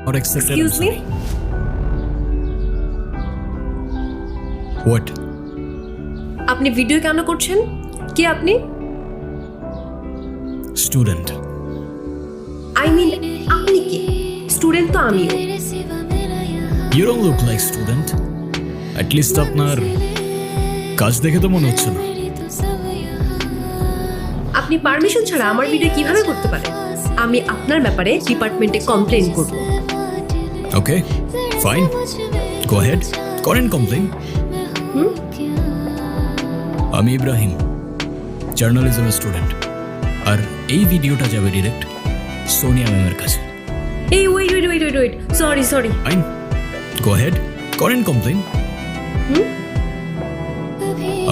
Not accepted. Excuse me? What? আপনি video কেন করছেন? কে আপনি? Student. I mean, আপনি কে? স্টুডেন্ট তো আমিও। You don't look like student. At least আপনার কাজ দেখে তো মনে হচ্ছে না। আপনি পারমিশন ছাড়া আমার ভিডিও কিভাবে করতে পারেন? আমি আপনার ব্যাপারে ডিপার্টমেন্টে কমপ্লেইন করব। Okay, fine. Go ahead. করেন কমপ্লেইন। আমি ইব্রাহিম, জার্নালিজমের স্টুডেন্ট। আর এই ভিডিওটা যাবে ডিরেক্ট সোনিয়া ম্যামের কাছে। এই ওয়েট, সরি। ফাইন, গো হেড, করেন কমপ্লেইন।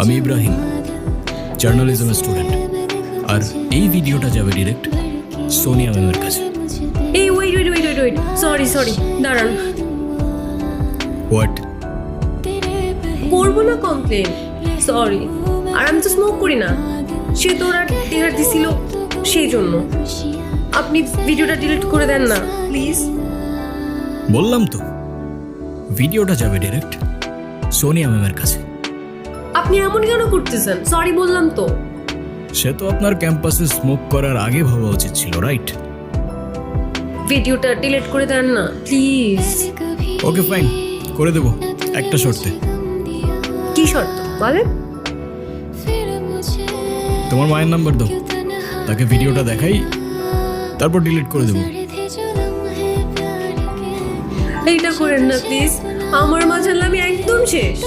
আমি ইব্রাহিম, জার্নালিজমের স্টুডেন্ট। আর এই ভিডিওটা যাবে ডিরেক্ট সোনিয়া ম্যামের কাছে। এই ওয়েট, সরি, দাঁড়ান। হোয়াট? করবো না কমপ্লেন, সরি। আর আমি তো স্মোক করি না, সে তো ওরা টেহার দিছিল সেই জন্য। আপনি ভিডিওটা ডিলিট করে দেন না প্লিজ। বললাম তো ভিডিওটা যাবে ডিরেক্ট সোনিয়া ম্যামের কাছে। আপনি এমন কেন করতেছেন? সরি বললাম তো। সে তো আপনার ক্যাম্পাসে স্মোক করার আগে ভাবা উচিত ছিল, রাইট? ভিডিওটা ডিলিট করে দেন না প্লিজ। ওকে ফাইন, করে দেবো, একটা শর্তে। কি শর্ত বলেন? তোমার মায়ের নাম্বার দাও, তাকে ভিডিওটা দেখাই, তারপর ডিলিট করে দেবো। এইটা করেন না প্লিজ, আমার মাঝে আমি একদম শেষ।